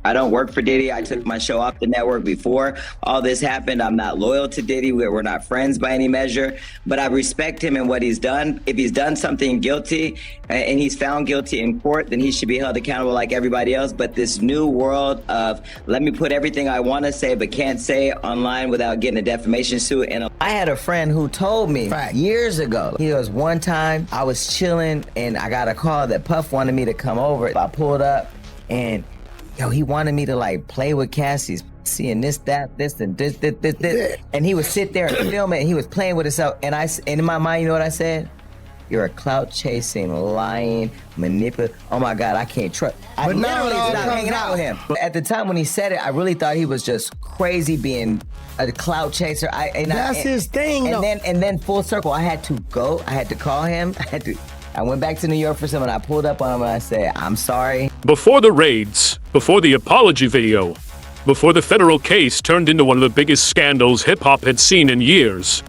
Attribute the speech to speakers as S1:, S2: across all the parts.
S1: I don't work for Diddy. I took my show off the network before all this happened. I'm not loyal to Diddy. We're not friends by any measure, but I respect him and what he's done. If he's done something guilty and he's found guilty in court, then he should be held accountable like everybody else. But this new world of let me put everything I want to say but can't say online without getting a defamation suit. And I had a friend who told me years ago, he goes, one time I was chilling and I got a call that Puff wanted me to come over. I pulled up and he wanted me to like play with Cassie's seeing this, and this. And he would sit there and film it and he was playing with himself. And in my mind, you know what I said? You're a clout chasing, lying, manipulative. Oh my God, I can't trust. I literally stopped hanging out with him. At the time when he said it, I really thought he was just crazy being a clout chaser.
S2: That's his thing.
S1: And then full circle, I had to go. I had to call him. I went back to New York for some and I pulled up on him and I said, I'm sorry.
S3: Before the raids, before the apology video, before the federal case turned into one of the biggest scandals hip-hop had seen in years,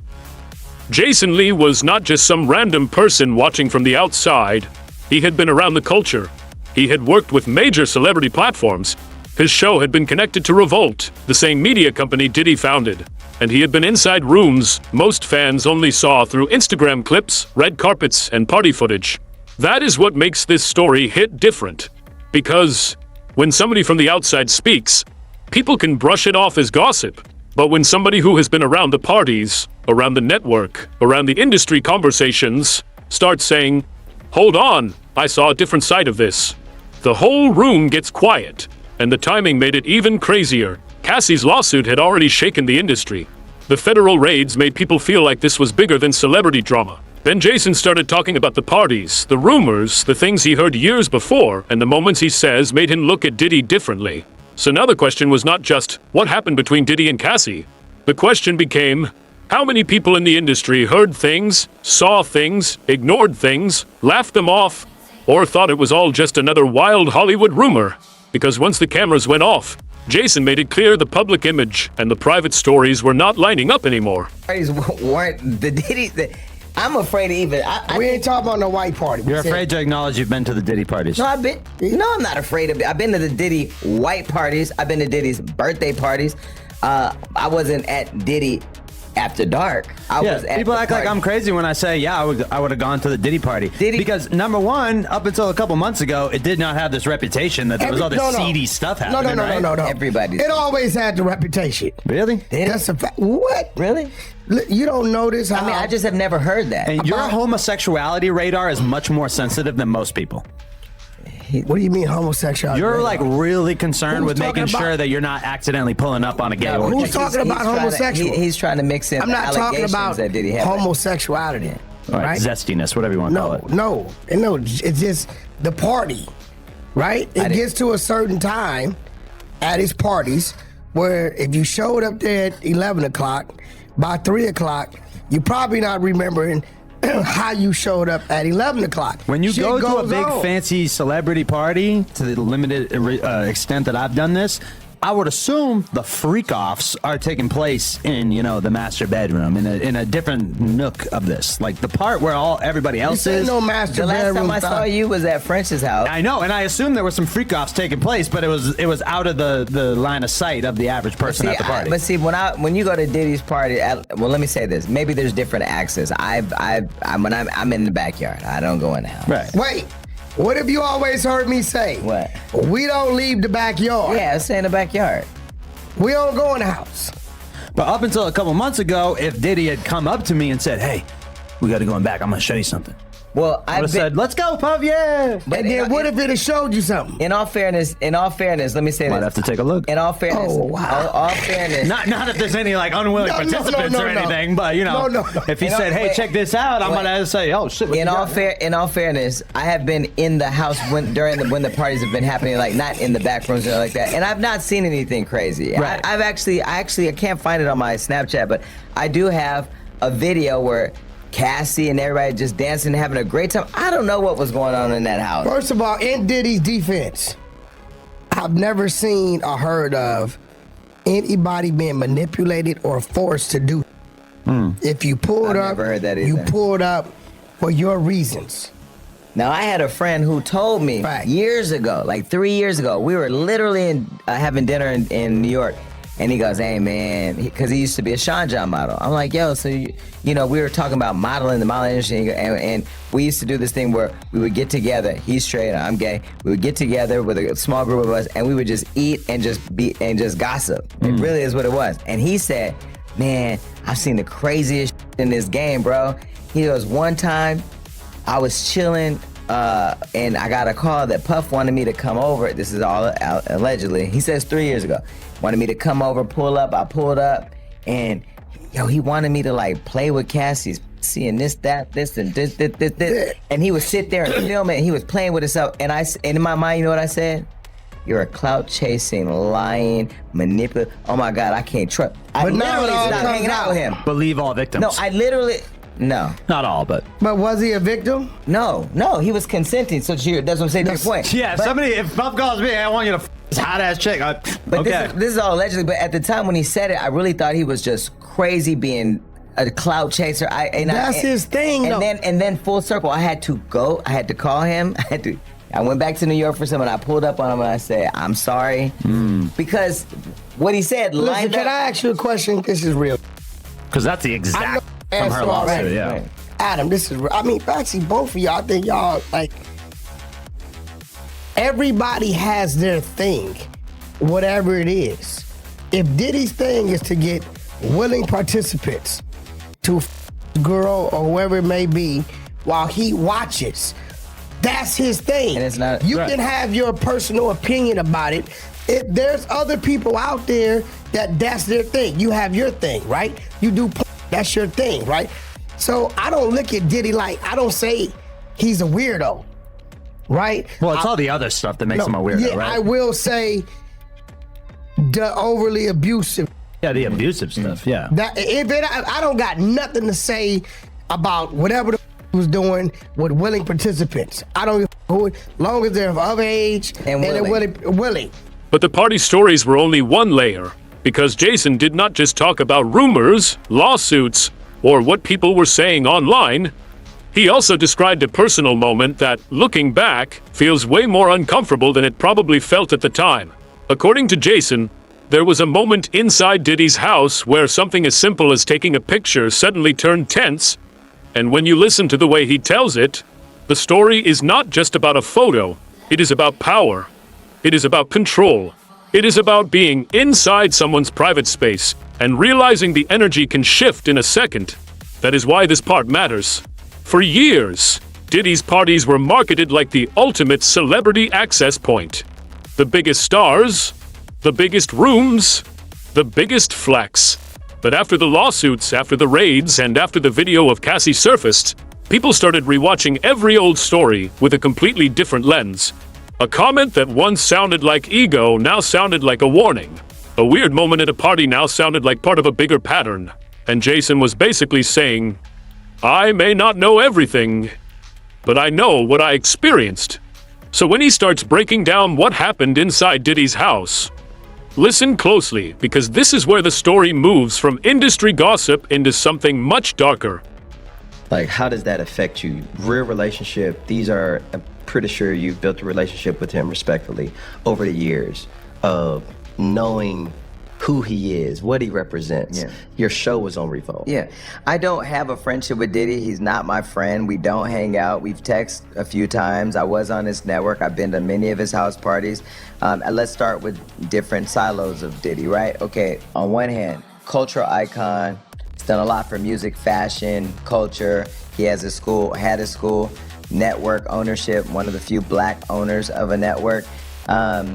S3: Jason Lee was not just some random person watching from the outside. He had been around the culture. He had worked with major celebrity platforms. His show had been connected to Revolt, the same media company Diddy founded. And he had been inside rooms most fans only saw through Instagram clips, red carpets, and party footage. That is what makes this story hit different. Because when somebody from the outside speaks, people can brush it off as gossip. But when somebody who has been around the parties, around the network, around the industry conversations, starts saying, hold on, I saw a different side of this, the whole room gets quiet. And the timing made it even crazier. Cassie's lawsuit had already shaken the industry. The federal raids made people feel like this was bigger than celebrity drama. Then Jason started talking about the parties, the rumors, the things he heard years before, and the moments he says made him look at Diddy differently. So now the question was not just, what happened between Diddy and Cassie? The question became, how many people in the industry heard things, saw things, ignored things, laughed them off, or thought it was all just another wild Hollywood rumor? Because once the cameras went off, Jason made it clear the public image and the private stories were not lining up anymore.
S1: Weren't the Diddy... I'm afraid to even...
S2: we ain't talking about no white party.
S4: You're afraid to acknowledge you've been to the Diddy parties.
S1: No, I'm not afraid of it. I've been to the Diddy white parties. I've been to Diddy's birthday parties. I wasn't at Diddy after dark. I was at
S4: people act like I'm crazy when I say, I would have gone to the Diddy party. Because number one, up until a couple months ago, it did not have this reputation that there was all this seedy stuff happening.
S2: No.
S1: Everybody.
S2: It always had the reputation.
S4: Really?
S2: That's a fact. What?
S1: Really?
S2: You don't notice how...
S1: I just have never heard that.
S4: And your homosexuality radar is much more sensitive than most people.
S2: What do you mean homosexuality?
S4: You're like really concerned with making sure that you're not accidentally pulling up on a gay orgy.
S2: Who's talking about homosexual?
S1: He's trying to mix in.
S2: I'm not talking about
S1: that Diddy had
S2: homosexuality.
S4: Right? Zestiness, whatever you want to call it.
S2: No. It's just the party, right? It gets to a certain time at his parties where if you showed up there at 11 o'clock, by 3 o'clock, you're probably not remembering how you showed up at 11 o'clock.
S4: When you go to a big fancy celebrity party, to the limited extent that I've done this, I would assume the freak-offs are taking place in, the master bedroom, in a different nook of this. Like the part where everybody else is.
S2: No master
S1: bedroom.
S2: The
S1: last time I saw you was at French's house.
S4: I know, and I assumed there were some freak-offs taking place, but it was out of the line of sight of the average person at the party.
S1: But see, when you go to Diddy's party, let me say this. Maybe there's different access. I'm in the backyard. I don't go in the house.
S4: Right.
S2: Wait. What have you always heard me say?
S1: What?
S2: We don't leave the backyard.
S1: Yeah, stay in the backyard.
S2: We don't go in the house.
S4: But up until a couple months ago, if Diddy had come up to me and said, hey, we got to go in back, I'm going to show you something.
S1: Well, I
S4: said, let's go, Puff, yeah.
S2: But then what if it had showed you something?
S1: In all fairness, let me say this.
S4: Might have to take a look.
S1: In all fairness.
S2: Oh, wow.
S1: All fairness.
S4: Not if there's any unwilling participants or anything, but if he said, hey, check this out, I'm gonna say, oh shit.
S1: In all fairness, I have been in the house when the parties have been happening, like not in the back rooms or like that, and I've not seen anything crazy.
S4: Right.
S1: I can't find it on my Snapchat, but I do have a video where Cassie and everybody just dancing and having a great time. I don't know what was going on in that house.
S2: First of all, in Diddy's defense, I've never seen or heard of anybody being manipulated or forced to do. If you pulled up,
S1: never heard that either.
S2: You pulled up for your reasons.
S1: Now, I had a friend who told me years ago, like 3 years ago, we were literally having dinner in New York, and he goes, hey, man, because he used to be a Sean John model. I'm like, yo, so, we were talking about modeling, the modeling industry, and we used to do this thing where we would get together, he's straight, I'm gay, we would get together with a small group of us, and we would just eat and just gossip. It really is what it was. And he said, man, I've seen the craziest shit in this game, bro. He goes, one time, I was chilling, and I got a call that Puff wanted me to come over. This is all allegedly. He says 3 years ago. Wanted me to come over, pull up. I pulled up, and he wanted me to like play with Cassie, seeing this, and this. And he would sit there and film it. And he was playing with himself, and in my mind, you know what I said? You're a clout chasing, lying, manipulative. Oh my God, I can't trust.
S2: But now it all
S1: stopped
S2: comes
S1: hanging out with him.
S4: Believe all victims.
S1: No, I literally. No.
S4: Not all, but.
S2: But was he a victim?
S1: No, he was consenting. So that's what I'm saying to your point.
S4: Yeah,
S1: but,
S4: if Puff calls me, I want you to this hot ass chick.
S1: But this is all allegedly. But at the time when he said it, I really thought he was just crazy being a clout chaser.
S2: That's his thing,
S1: and
S2: though.
S1: then full circle, I had to call him. I went back to New York for some, and I pulled up on him and I said, I'm sorry. Because what he said lined
S2: Can
S1: up.
S2: I ask you a question? This is real.
S4: Because that's the exact from her lawsuit, yeah.
S2: Right. Adam, this is real. I mean, actually, both of y'all, I think y'all, like, everybody has their thing, whatever it is. If Diddy's thing is to get willing participants to girl or whoever it may be while he watches, that's his thing.
S1: And it's not.
S2: You can have your personal opinion about it. There's other people out there that's their thing. You have your thing, right? You do, that's your thing, right? So I don't look at Diddy like, I don't say he's a weirdo, right?
S4: Well, it's all the other stuff that makes him a weirdo, right?
S2: I will say the overly abusive.
S4: Yeah, the abusive stuff, yeah.
S2: I don't got nothing to say about whatever the was doing with willing participants. I don't know, as long as they're of age and they're willing.
S3: But the party stories were only one layer, because Jason did not just talk about rumors, lawsuits, or what people were saying online. He also described a personal moment that, looking back, feels way more uncomfortable than it probably felt at the time. According to Jason, there was a moment inside Diddy's house where something as simple as taking a picture suddenly turned tense, and when you listen to the way he tells it, the story is not just about a photo. It is about power. It is about control. It is about being inside someone's private space and realizing the energy can shift in a second. That is why this part matters. For years, Diddy's parties were marketed like the ultimate celebrity access point. The biggest stars, the biggest rooms, the biggest flex. But after the lawsuits, after the raids, and after the video of Cassie surfaced, people started rewatching every old story with a completely different lens. A comment that once sounded like ego now sounded like a warning. A weird moment at a party now sounded like part of a bigger pattern. And Jason was basically saying, I may not know everything, but I know what I experienced. So when he starts breaking down what happened inside Diddy's house, listen closely, because this is where the story moves from industry gossip into something much darker.
S5: Like, how does that affect you? Real relationship, I'm pretty sure you've built a relationship with him respectfully over the years of knowing who he is, what he represents.
S1: Yeah.
S5: Your show was on Revolt.
S1: Yeah, I don't have a friendship with Diddy. He's not my friend. We don't hang out. We've texted a few times. I was on his network. I've been to many of his house parties. Let's start with different silos of Diddy, right? Okay, on one hand, cultural icon. He's done a lot for music, fashion, culture. He had a school, network ownership, one of the few black owners of a network.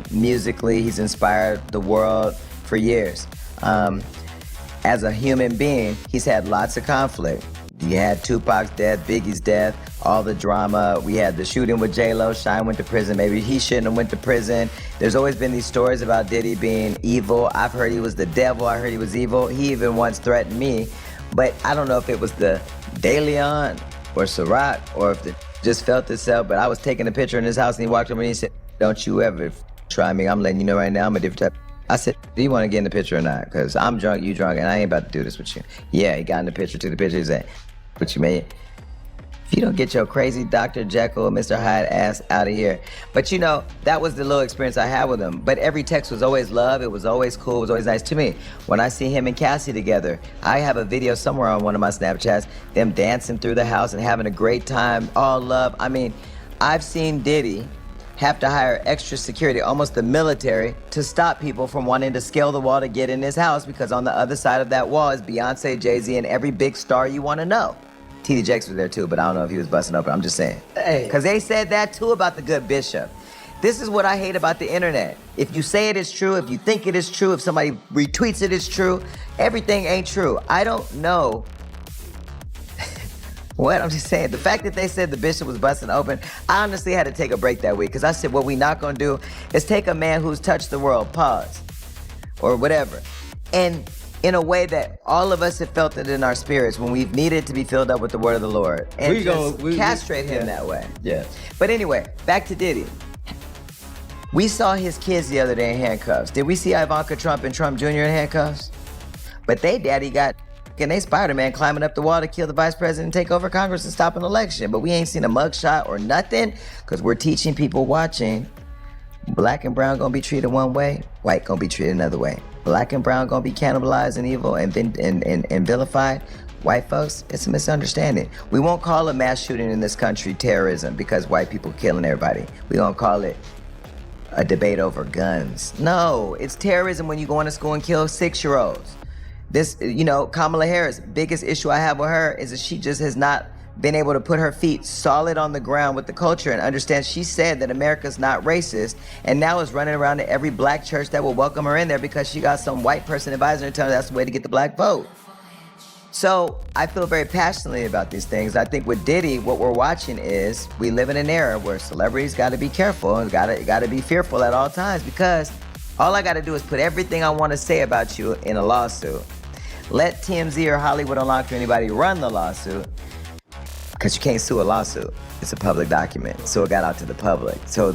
S1: Musically, he's inspired the world for years. As a human being, he's had lots of conflict. You had Tupac's death, Biggie's death, all the drama. We had the shooting with J-Lo. Shine went to prison. Maybe he shouldn't have went to prison. There's always been these stories about Diddy being evil. I've heard he was the devil. I heard he was evil. He even once threatened me. But I don't know if it was the De Leon or Ciroc or if it just felt itself. But I was taking a picture in his house and he walked over and he said, don't you ever try me. I'm letting you know right now I'm a different type. I said, do you want to get in the picture or not? Because I'm drunk, you drunk, and I ain't about to do this with you. Yeah, he got in the picture, took the picture, he said, but you made If you don't get your crazy Dr. Jekyll, Mr. Hyde ass out of here. But you know, that was the little experience I had with him. But every text was always love. It was always cool. It was always nice to me. When I see him and Cassie together, I have a video somewhere on one of my Snapchats, them dancing through the house and having a great time, all love. I mean, I've seen Diddy have to hire extra security, almost the military, to stop people from wanting to scale the wall to get in his house, because on the other side of that wall is Beyonce, Jay-Z, and every big star you want to know. T.D. Jakes was there too, but I don't know if he was busting up. I'm just saying. Because they said that too about the good bishop. This is what I hate about the internet. If you say it is true, if you think it is true, if somebody retweets it is true, everything ain't true. I don't know. What? I'm just saying, the fact that they said the bishop was busting open, I honestly had to take a break that week, because I said what we not gonna do is take a man who's touched the world, pause, or whatever, and in a way that all of us have felt it in our spirits when we've needed to be filled up with the word of the Lord, and castrate him that way.
S5: Yeah.
S1: But anyway, back to Diddy. We saw his kids the other day in handcuffs. Did we see Ivanka Trump and Trump Jr. in handcuffs? But they daddy got they Spider-Man climbing up the wall to kill the vice president and take over Congress and stop an election. But we ain't seen a mugshot or nothing, because we're teaching people watching. Black and brown gonna be treated one way, white gonna be treated another way. Black and brown gonna be cannibalized and evil and vilified. White folks, it's a misunderstanding. We won't call a mass shooting in this country terrorism because white people killing everybody. We gonna call it a debate over guns. No, it's terrorism when you go into school and kill 6-year-olds. This, you know, Kamala Harris, biggest issue I have with her is that she just has not been able to put her feet solid on the ground with the culture and understand. She said that America's not racist, and now is running around to every black church that will welcome her in there because she got some white person advising her telling her that's the way to get the black vote. So I feel very passionately about these things. I think with Diddy, what we're watching is we live in an era where celebrities got to be careful and got to be fearful at all times, because all I got to do is put everything I want to say about you in a lawsuit. Let TMZ or Hollywood Unlocked or anybody run the lawsuit, because you can't sue a lawsuit. It's a public document, so it got out to the public. So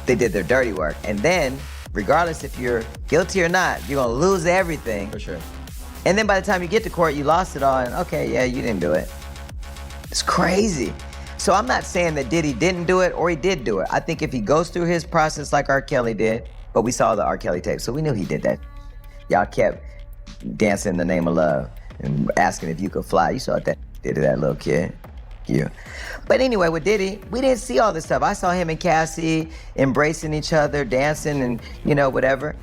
S1: they did their dirty work. And then, regardless if you're guilty or not, you're gonna lose everything.
S5: For sure.
S1: And then by the time you get to court, you lost it all, and okay, yeah, you didn't do it. It's crazy. So I'm not saying that Diddy didn't do it or he did do it. I think if he goes through his process like R. Kelly did, but we saw the R. Kelly tape, so we knew he did that. Y'all kept dancing in the name of love and asking if you could fly. You saw what that did to that little kid. Yeah. But anyway, with Diddy, we didn't see all this stuff. I saw him and Cassie embracing each other, dancing, and you know, whatever.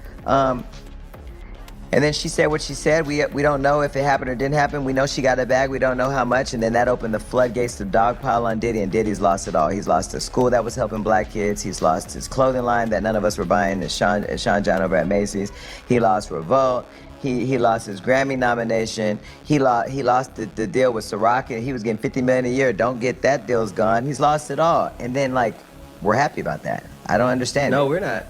S1: And then she said what she said. We don't know if it happened or didn't happen. We know she got a bag. We don't know how much. And then that opened the floodgates to dogpile on Diddy, and Diddy's lost it all. He's lost a school that was helping black kids. He's lost his clothing line that none of us were buying, Sean John over at Macy's. He lost Revolt. He lost his Grammy nomination. He lost the deal with Ciroc. He was getting $50 million a year. Don't get that deal's gone. He's lost it all. And then we're happy about that. I don't understand.
S5: No, we're not.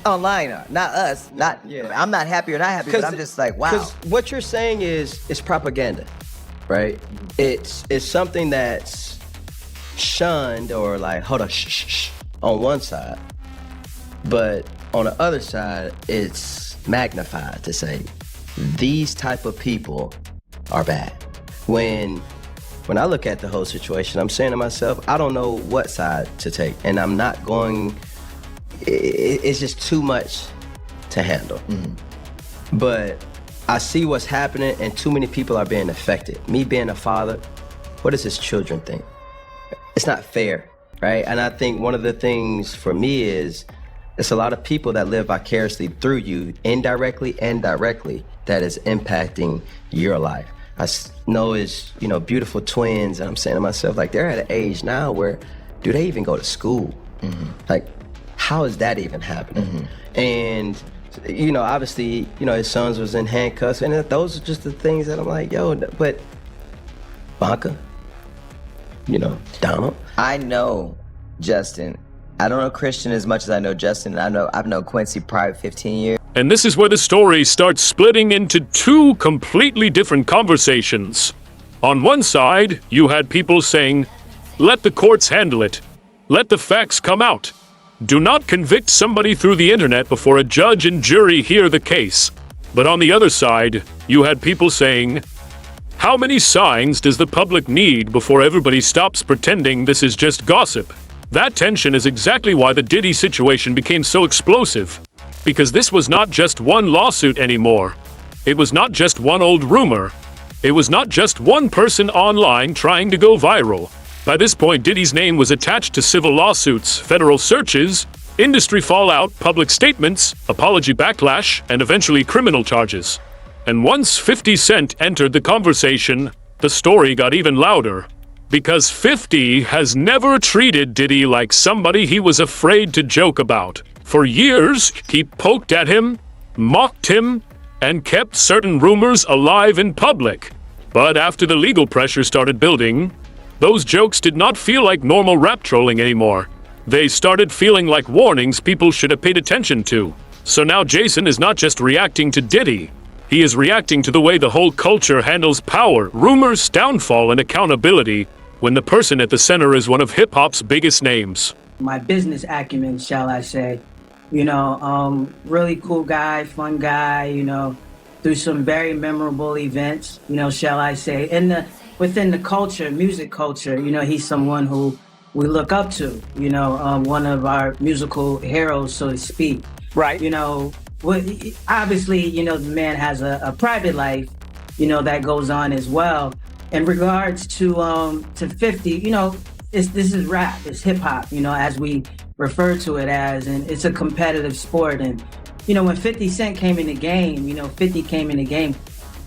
S1: Online, not us. I'm not happy or not happy, but I'm just like, wow.
S5: Because what you're saying is propaganda, right? It's something that's shunned or like, hold on, shh, on one side, but on the other side, it's magnified to say these type of people are bad. When I look at the whole situation, I'm saying to myself, I don't know what side to take, and I'm not going. It's just too much to handle. Mm-hmm. But I see what's happening, and too many people are being affected. Me being a father, what does his children think? It's not fair, right? And I think one of the things for me is it's a lot of people that live vicariously through you, indirectly and directly, that is impacting your life. I know it's, beautiful twins, and I'm saying to myself, they're at an age now where, do they even go to school? Mm-hmm. How is that even happening? Mm-hmm. And, obviously, his sons was in handcuffs, and those are just the things that I'm like, yo, but Banka, Donald.
S1: I know Justin. I don't know Christian as much as I know Justin, and I've known Quincy prior 15 years.
S3: And this is where the story starts splitting into two completely different conversations. On one side, you had people saying, let the courts handle it. Let the facts come out. Do not convict somebody through the internet before a judge and jury hear the case. But on the other side, you had people saying, How many signs does the public need before everybody stops pretending this is just gossip? That tension is exactly why the Diddy situation became so explosive. Because this was not just one lawsuit anymore. It was not just one old rumor. It was not just one person online trying to go viral. By this point, Diddy's name was attached to civil lawsuits, federal searches, industry fallout, public statements, apology backlash, and eventually criminal charges. And once 50 Cent entered the conversation, the story got even louder. Because 50 has never treated Diddy like somebody he was afraid to joke about. For years, he poked at him, mocked him, and kept certain rumors alive in public. But after the legal pressure started building, those jokes did not feel like normal rap trolling anymore. They started feeling like warnings people should have paid attention to. So now Jason is not just reacting to Diddy. He is reacting to the way the whole culture handles power, rumors, downfall, and accountability when the person at the center is one of hip-hop's biggest names.
S6: My business acumen, shall I say. Really cool guy, fun guy, through some very memorable events, shall I say. Within the culture, music culture, he's someone who we look up to, one of our musical heroes, so to speak.
S7: Right.
S6: Obviously, the man has a private life, that goes on as well. In regards to 50, this is rap, it's hip hop, as we refer to it as, and it's a competitive sport. And, when 50 Cent came in the game, 50 came in the game,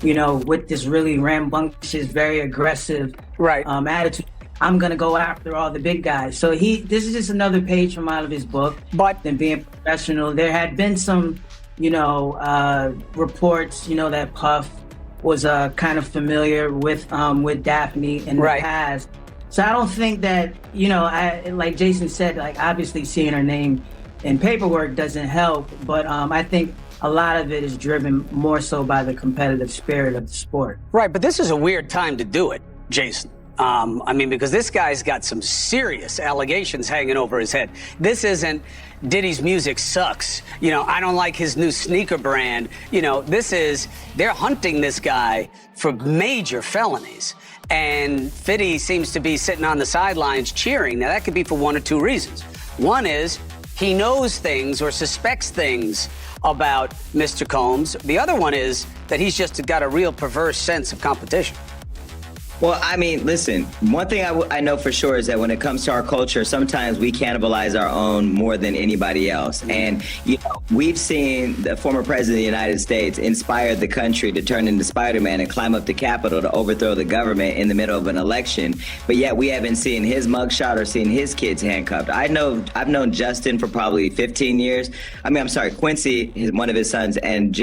S6: with this really rambunctious, very aggressive attitude. I'm going to go after all the big guys. So this is just another page from out of his book. But than being professional, there had been some, reports, that Puff was kind of familiar with Daphne in the past. So I don't think that, like Jason said, like obviously seeing her name in paperwork doesn't help, but I think a lot of it is driven more so by the competitive spirit of the sport.
S7: Right, but this is a weird time to do it, Jason. Because this guy's got some serious allegations hanging over his head. This isn't Diddy's music sucks. I don't like his new sneaker brand. They're hunting this guy for major felonies. And 50 seems to be sitting on the sidelines cheering. Now, that could be for one or two reasons. One is he knows things or suspects things about Mr. Combs. The other one is that he's just got a real perverse sense of competition.
S1: Well, listen, one thing I know for sure is that when it comes to our culture, sometimes we cannibalize our own more than anybody else. And, we've seen the former president of the United States inspire the country to turn into Spider-Man and climb up the Capitol to overthrow the government in the middle of an election. But yet we haven't seen his mugshot or seen his kids handcuffed. I've known Justin for probably 15 years. Quincy, one of his sons, and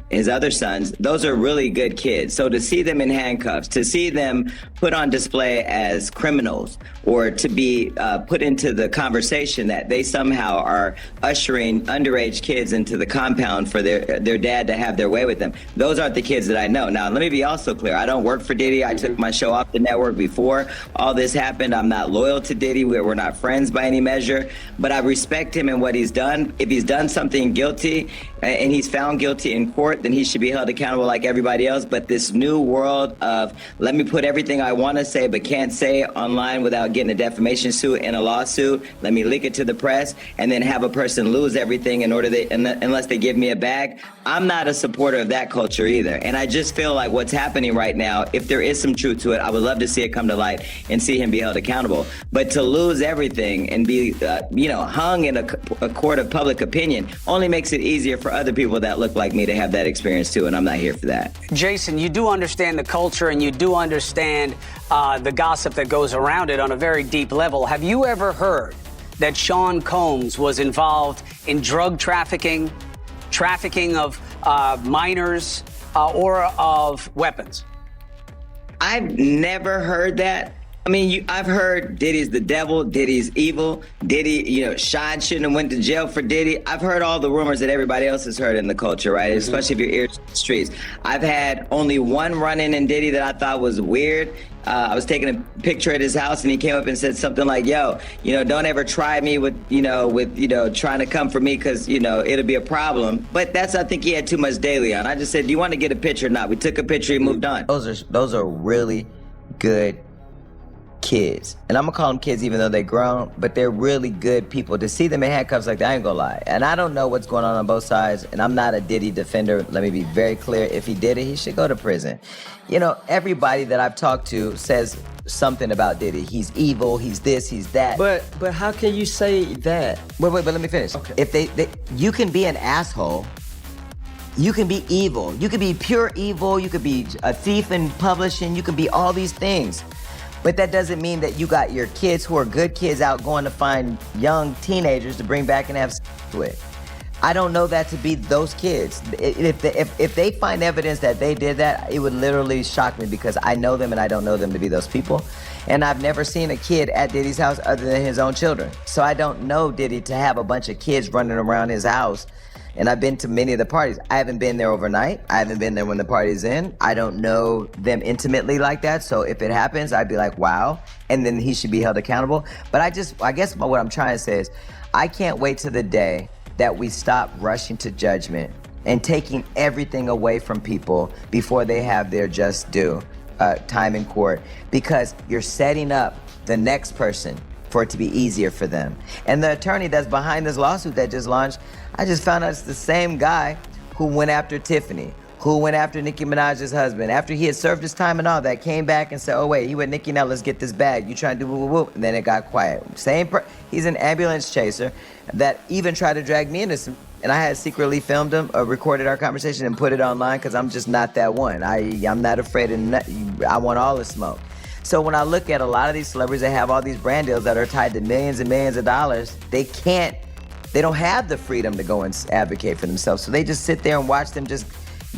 S1: his other sons. Those are really good kids. So to see them in handcuffs, to see them put on display as criminals, or to be put into the conversation that they somehow are ushering underage kids into the compound for their dad to have their way with them. Those aren't the kids that I know. Now, let me be also clear. I don't work for Diddy. I took my show off the network before all this happened. I'm not loyal to Diddy. We're not friends by any measure, but I respect him and what he's done. If he's done something guilty and he's found guilty in court, then he should be held accountable like everybody else. But this new world of let me put everything I want to say but can't say online without getting a defamation suit and a lawsuit, let me leak it to the press, and then have a person lose everything unless they give me a bag. I'm not a supporter of that culture either. And I just feel like what's happening right now, if there is some truth to it, I would love to see it come to light and see him be held accountable. But to lose everything and be hung in a court of public opinion only makes it easier for other people that look like me to have that experience too, and I'm not here for that.
S7: Jason, you do understand the culture and you do understand the gossip that goes around it on a very deep level. Have you ever heard that Sean Combs was involved in drug trafficking of minors, or of weapons?
S1: I've never heard that. I've heard Diddy's the devil, Diddy's evil, Diddy, Sean shouldn't have went to jail for Diddy. I've heard all the rumors that everybody else has heard in the culture, right? Mm-hmm. Especially if you're ears to the streets. I've had only one run-in Diddy that I thought was weird. I was taking a picture at his house, and he came up and said something like, "Yo, don't ever try me with trying to come for me, because it'll be a problem." But I think he had too much daily on. I just said, "Do you want to get a picture or not?" We took a picture, he moved on.
S5: Those are really good kids, and I'm gonna call them kids even though they're grown, but they're really good people. To see them in handcuffs like that, I ain't gonna lie. And I don't know what's going on both sides, and I'm not a Diddy defender. Let me be very clear. If he did it, he should go to prison. Everybody that I've talked to says something about Diddy. He's evil, he's this, he's that.
S8: But how can you say that?
S5: Wait, but let me finish.
S8: Okay.
S5: If you can be an asshole, you can be evil, you can be pure evil, you could be a thief in publishing, you can be all these things. But that doesn't mean that you got your kids who are good kids out going to find young teenagers to bring back and have sex with. I don't know that to be those kids. If they find evidence that they did that, it would literally shock me, because I know them and I don't know them to be those people. And I've never seen a kid at Diddy's house other than his own children. So I don't know Diddy to have a bunch of kids running around his house. And I've been to many of the parties. I haven't been there overnight. I haven't been there when the party's in. I don't know them intimately like that. So if it happens, I'd be like, wow. And then he should be held accountable. But I guess what I'm trying to say is, I can't wait to the day that we stop rushing to judgment and taking everything away from people before they have their just due time in court, because you're setting up the next person for it to be easier for them. And the attorney that's behind this lawsuit that just launched, I just found out it's the same guy who went after Tiffany, who went after Nicki Minaj's husband. After he had served his time and all that, came back and said, "Oh wait, he with Nicki, now let's get this bag. You trying to do whoop whoop whoop," and then it got quiet. He's an ambulance chaser that even tried to drag me into some, and I had secretly filmed him, recorded our conversation and put it online, because I'm just not that one. I'm not afraid of nothing. I want all the smoke. So when I look at a lot of these celebrities that have all these brand deals that are tied to millions and millions of dollars, they don't have the freedom to go and advocate for themselves. So they just sit there and watch them just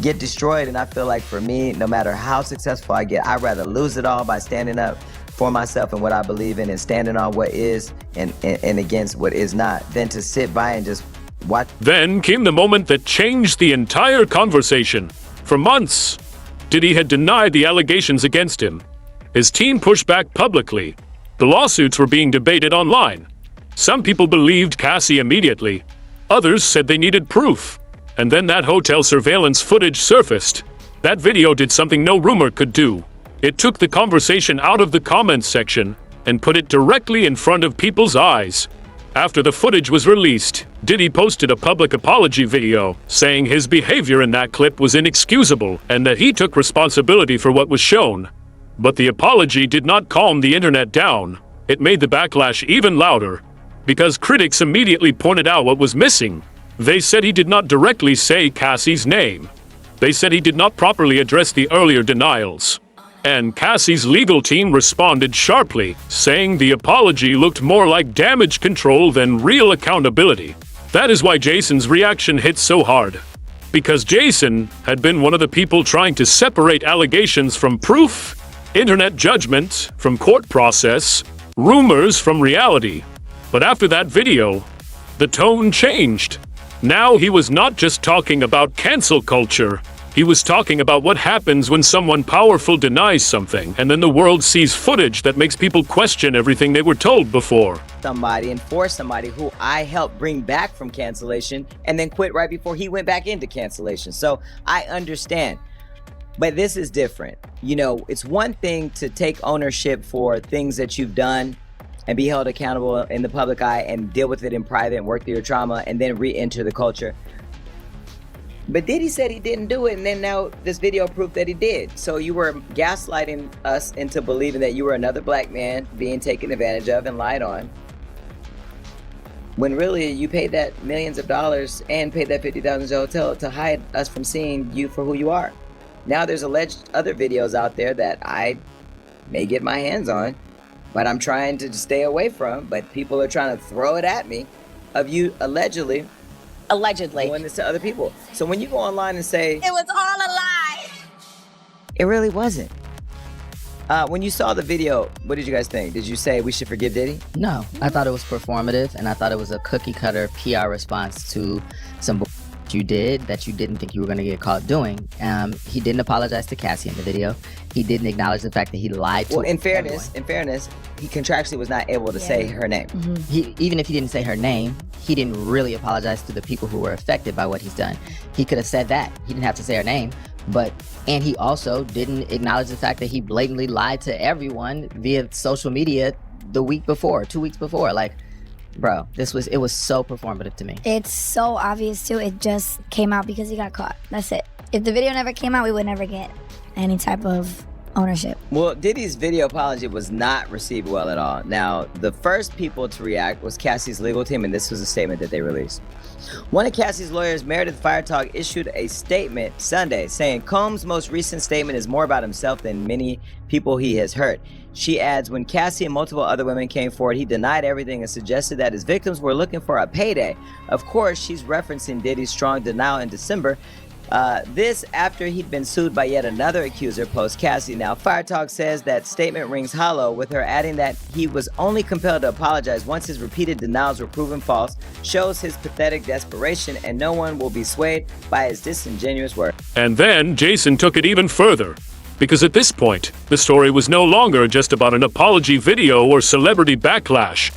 S5: get destroyed. And I feel like for me, no matter how successful I get, I'd rather lose it all by standing up for myself and what I believe in, and standing on what is and against what is not, than to sit by and just watch.
S3: Then came the moment that changed the entire conversation. For months, Diddy had denied the allegations against him. His team pushed back publicly. The lawsuits were being debated online. Some people believed Cassie immediately. Others said they needed proof. And then that hotel surveillance footage surfaced. That video did something no rumor could do. It took the conversation out of the comments section and put it directly in front of people's eyes. After the footage was released, Diddy posted a public apology video saying his behavior in that clip was inexcusable and that he took responsibility for what was shown. But the apology did not calm the internet down. It made the backlash even louder, because critics immediately pointed out what was missing. They said he did not directly say Cassie's name. They said he did not properly address the earlier denials. And Cassie's legal team responded sharply, saying the apology looked more like damage control than real accountability. That is why Jason's reaction hit so hard. Because Jason had been one of the people trying to separate allegations from proof, internet judgment from court process, rumors from reality. But after that video, the tone changed. Now he was not just talking about cancel culture. He was talking about what happens when someone powerful denies something, and then the world sees footage that makes people question everything they were told before.
S5: Somebody and for somebody who I helped bring back from cancellation and then quit right before he went back into cancellation. So I understand. But this is different. It's one thing to take ownership for things that you've done and be held accountable in the public eye and deal with it in private and work through your trauma and then re-enter the culture. But Diddy said he didn't do it, and then now this video proved that he did. So you were gaslighting us into believing that you were another black man being taken advantage of and lied on, when really you paid that millions of dollars and paid that $50,000 hotel to hide us from seeing you for who you are. Now there's alleged other videos out there that I may get my hands on, but I'm trying to stay away from, but people are trying to throw it at me, of you allegedly doing this to other people. So when you go online and say, "It was all a lie," it really wasn't. When you saw the video, what did you guys think? Did you say we should forgive Diddy?
S9: No, I thought it was performative, and I thought it was a cookie cutter PR response to some you did that you didn't think you were going to get caught doing. He didn't apologize to Cassie in the video. He didn't acknowledge the fact that he lied to
S1: in fairness, he contractually was not able to say her name.
S9: Even if he didn't say her name, he didn't really apologize to the people who were affected by what he's done. He could have said that. He didn't have to say her name. And he also didn't acknowledge the fact that he blatantly lied to everyone via social media the week before, 2 weeks before. Like, bro, it was so performative to me.
S10: It's so obvious too. It just came out because he got caught. That's it. If the video never came out, we would never get any type of ownership.
S1: Well, Diddy's video apology was not received well at all. Now, the first people to react was Cassie's legal team, and this was a statement that they released. One of Cassie's lawyers, Meredith Fire Talk, issued a statement Sunday saying Combs' most recent statement is more about himself than many people he has hurt. She adds, when Cassie and multiple other women came forward, he denied everything and suggested that his victims were looking for a payday. Of course, she's referencing Diddy's strong denial in December. This after he'd been sued by yet another accuser post Cassie. Now, Fire Talk says that statement rings hollow, with her adding that he was only compelled to apologize once his repeated denials were proven false, shows his pathetic desperation, and no one will be swayed by his disingenuous words.
S3: And then Jason took it even further, because at this point, the story was no longer just about an apology video or celebrity backlash.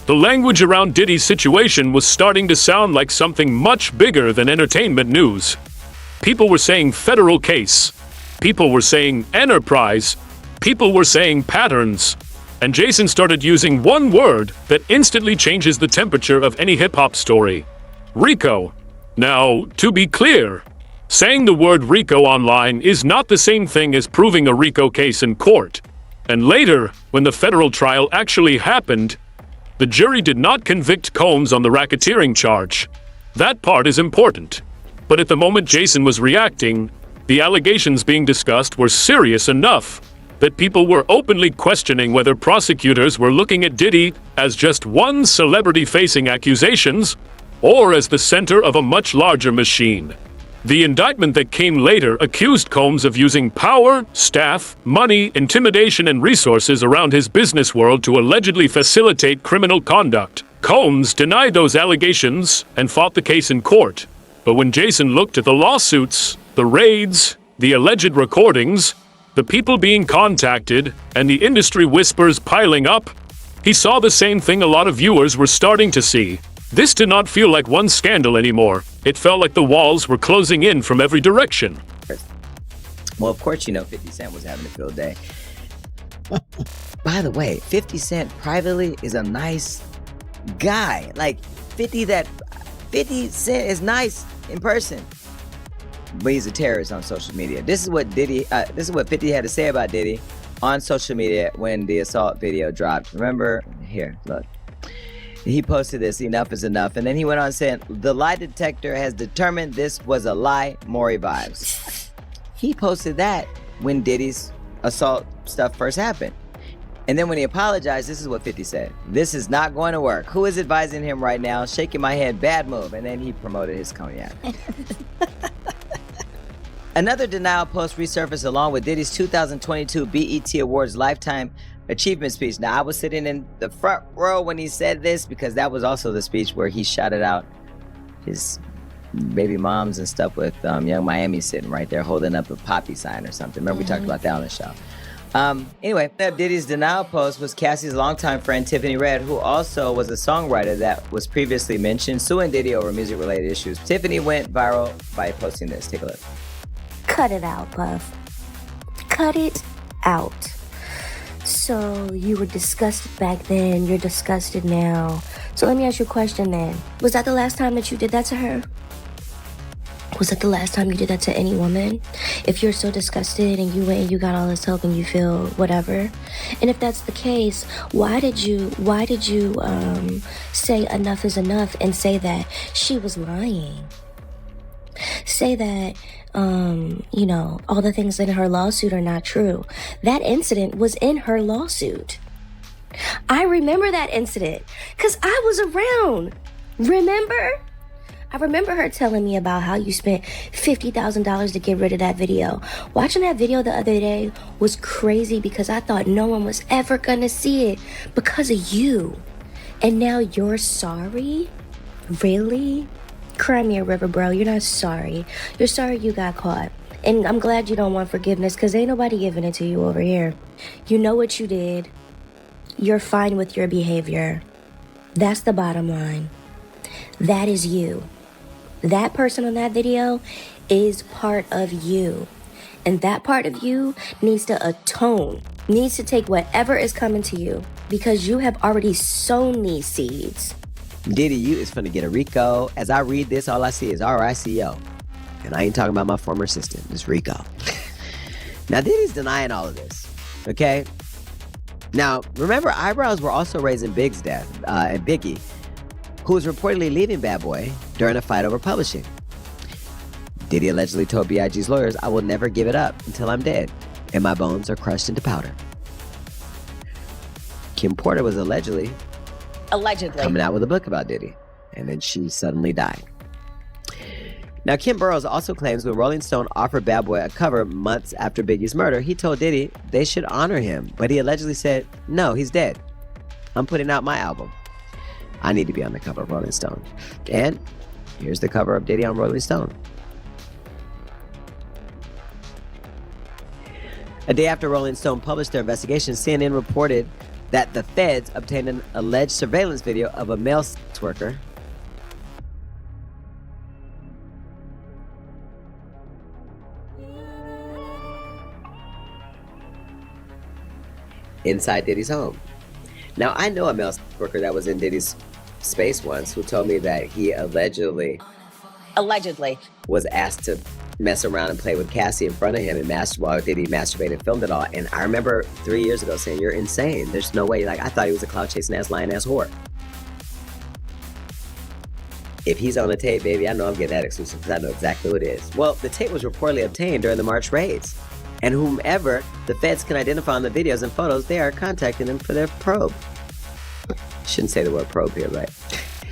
S3: The language around Diddy's situation was starting to sound like something much bigger than entertainment news. People were saying federal case. People were saying enterprise. People were saying patterns. And Jason started using one word that instantly changes the temperature of any hip-hop story. RICO. Now, to be clear, saying the word RICO online is not the same thing as proving a RICO case in court. And later, when the federal trial actually happened, the jury did not convict Combs on the racketeering charge. That part is important. But at the moment Jason was reacting, the allegations being discussed were serious enough that people were openly questioning whether prosecutors were looking at Diddy as just one celebrity facing accusations or as the center of a much larger machine. The indictment that came later accused Combs of using power, staff, money, intimidation, and resources around his business world to allegedly facilitate criminal conduct. Combs denied those allegations and fought the case in court. But when Jason looked at the lawsuits, the raids, the alleged recordings, the people being contacted, and the industry whispers piling up, he saw the same thing a lot of viewers were starting to see. This did not feel like one scandal anymore. It felt like the walls were closing in from every direction.
S1: Well, of course, 50 Cent was having a field day. By the way, 50 Cent privately is a nice guy. Like, 50 Cent is nice in person, but he's a terrorist on social media. This is what 50 had to say about Diddy on social media when the assault video dropped. Remember? Here, look. He posted this, enough is enough. And then he went on saying, the lie detector has determined this was a lie, Maury vibes. He posted that when Diddy's assault stuff first happened. And then when he apologized, this is what 50 said. This is not going to work. Who is advising him right now? Shaking my head, bad move. And then he promoted his cognac. Another denial post resurfaced along with Diddy's 2022 BET Awards Lifetime Achievement speech. Now, I was sitting in the front row when he said this because that was also the speech where he shouted out his baby moms and stuff with Young Miami sitting right there holding up a poppy sign or something. Remember, we talked about that on the show. Anyway, Diddy's denial post was Cassie's longtime friend Tiffany Red, who also was a songwriter that was previously mentioned, suing Diddy over music-related issues. Tiffany went viral by posting this. Take a look.
S11: Cut it out, Puff. Cut it out. So you were disgusted back then, you're disgusted now. So let me ask you a question then. Was that the last time that you did that to her? Was that the last time you did that to any woman? If you're so disgusted and you went and you got all this help and you feel whatever, and if that's the case, why did you say enough is enough and say that she was lying? Say that all the things in her lawsuit are not true. That incident was in her lawsuit. I remember that incident because I was around. Remember? I remember her telling me about how you spent $50,000 to get rid of that video. Watching that video the other day was crazy because I thought no one was ever gonna see it because of you. And now you're sorry? Really? Cry me a river, bro. You're not sorry. You're sorry you got caught. And I'm glad you don't want forgiveness, because ain't nobody giving it to you over here. You know what you did. You're fine with your behavior. That's the bottom line. That is you. That person on that video is part of you. And that part of you needs to atone, needs to take whatever is coming to you, because you have already sown these seeds.
S12: Diddy, you is finna get a Rico. As I read this, all I see is RICO. And I ain't talking about my former assistant, it's Rico. Now, Diddy's denying all of this, okay? Now, remember, eyebrows were also raising Big's death, and Biggie, who was reportedly leaving Bad Boy during a fight over publishing. Diddy allegedly told B.I.G.'s lawyers, "I will never give it up until I'm dead, and my bones are crushed into powder." Kim Porter was allegedly coming out with a book about Diddy, and then she suddenly died. Now, Kim Burrows also claims when Rolling Stone offered Bad Boy a cover months after Biggie's murder, he told Diddy they should honor him, but he allegedly said, "No, he's dead. I'm putting out my album. I need to be on the cover of Rolling Stone." And here's the cover of Diddy on Rolling Stone. A day after Rolling Stone published their investigation, CNN reported that the feds obtained an alleged surveillance video of a male sex worker inside Diddy's home. Now, I know a male sex worker that was in Diddy's space once who told me that he allegedly was asked to mess around and play with Cassie in front of him and while Diddy masturbated and filmed it all. And I remember 3 years ago saying, "You're insane. There's no way." Like, I thought he was a clout chasing ass, lying ass whore. If he's on the tape, baby, I know I'm getting that exclusive because I know exactly what it is. Well, the tape was reportedly obtained during the March raids. And whomever the feds can identify on the videos and photos, they are contacting them for their probe. Shouldn't say the word probe here, right?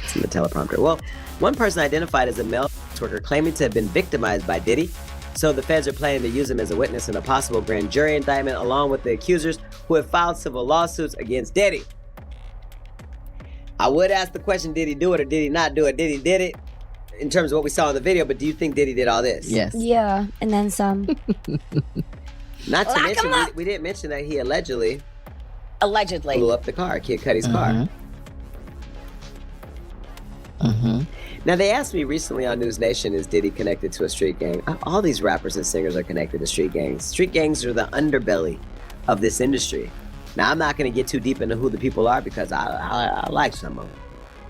S12: It's in the teleprompter. Well, one person identified as a male sex worker claiming to have been victimized by Diddy. So the feds are planning to use him as a witness in a possible grand jury indictment, along with the accusers who have filed civil lawsuits against Diddy. I would ask the question, did he do it or did he not do it? Diddy did it in terms of what we saw in the video, but do you think Diddy did all this?
S9: Yes.
S10: Yeah, and then some.
S12: Not to mention, we didn't mention that he allegedly blew up the car, Kid Cudi's car. Now, they asked me recently on News Nation, is Diddy connected to a street gang? All these rappers and singers are connected to street gangs. Street gangs are the underbelly of this industry. Now, I'm not going to get too deep into who the people are because I like some of them.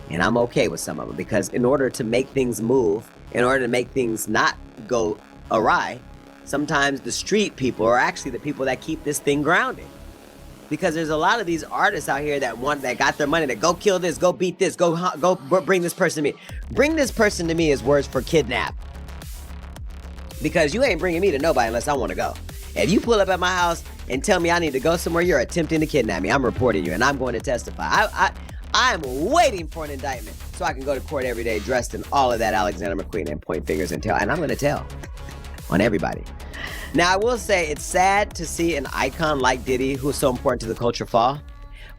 S12: And I'm okay with some of them because in order to make things move, in order to make things not go awry, sometimes the street people are actually the people that keep this thing grounded. Because there's a lot of these artists out here that got their money to go kill this, go beat this, go bring this person to me. Bring this person to me is words for kidnap. Because you ain't bringing me to nobody unless I want to go. If you pull up at my house and tell me I need to go somewhere, you're attempting to kidnap me. I'm reporting you and I'm going to testify. I'm waiting for an indictment so I can go to court every day dressed in all of that Alexander McQueen and point fingers and tell. And I'm going to tell on everybody. Now, I will say it's sad to see an icon like Diddy, who's so important to the culture, fall.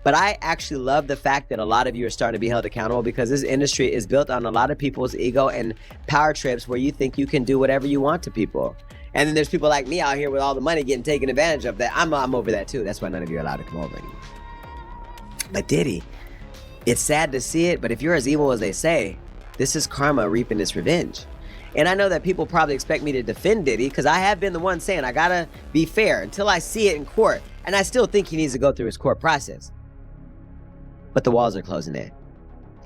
S12: But I actually love the fact that a lot of you are starting to be held accountable because this industry is built on a lot of people's ego and power trips where you think you can do whatever you want to people. And then there's people like me out here with all the money getting taken advantage of. That I'm over that too. That's why none of you are allowed to come over anymore. But Diddy, it's sad to see it, but if you're as evil as they say, this is karma reaping its revenge. And I know that people probably expect me to defend Diddy because I have been the one saying I gotta be fair until I see it in court. And I still think he needs to go through his court process. But the walls are closing in.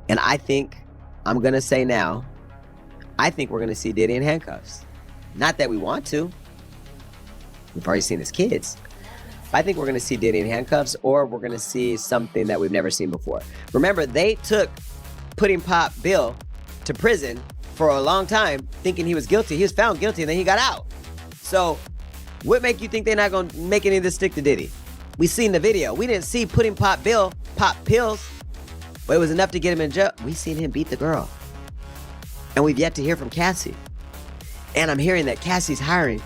S12: And I think, I'm gonna say now, I think we're gonna see Diddy in handcuffs. Not that we want to. We've already seen his kids. But I think we're gonna see Diddy in handcuffs, or we're gonna see something that we've never seen before. Remember, they took Pudding Pop Bill to prison for a long time thinking he was guilty. He was found guilty and then he got out. So what make you think they're not gonna make any of this stick to Diddy? We seen the video. We didn't see Pudding Pop Bill pop pills, but it was enough to get him in jail. We seen him beat the girl. And we've yet to hear from Cassie. And I'm hearing that Cassie's hiring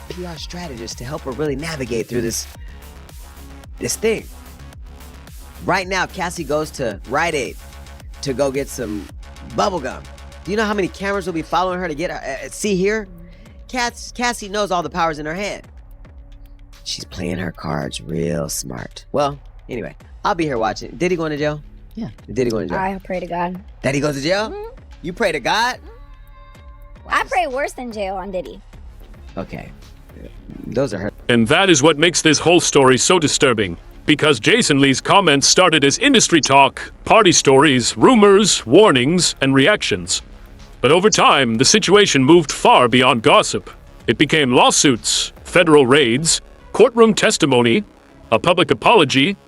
S12: PR strategists to help her really navigate through this thing. Right now, Cassie goes to Rite Aid to go get some bubble gum. Do you know how many cameras will be following her to get her? See here? Cassie knows all the power's in her hand. She's playing her cards real smart. Well, anyway, I'll be here watching. Diddy going to jail?
S9: Yeah.
S12: Diddy going to jail?
S10: I pray to God.
S12: Daddy goes to jail?
S10: Mm-hmm.
S12: You pray to God?
S10: I pray worse than jail on Diddy.
S12: Okay. Those are her.
S3: And that is what makes this whole story so disturbing. Because Jason Lee's comments started as industry talk, party stories, rumors, warnings, and reactions. But over time, the situation moved far beyond gossip. It became lawsuits, federal raids, courtroom testimony, a public apology,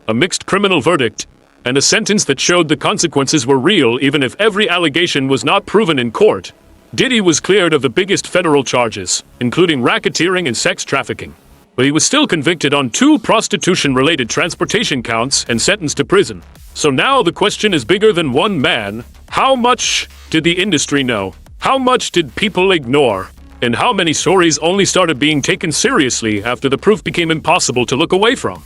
S3: a mixed criminal verdict, and a sentence that showed the consequences were real even if every allegation was not proven in court. Diddy was cleared of the biggest federal charges, including racketeering and sex trafficking. But he was still convicted on 2 prostitution-related transportation counts and sentenced to prison. So now the question is bigger than one man. How much did the industry know? How much did people ignore? And how many stories only started being taken seriously after the proof became impossible to look away from?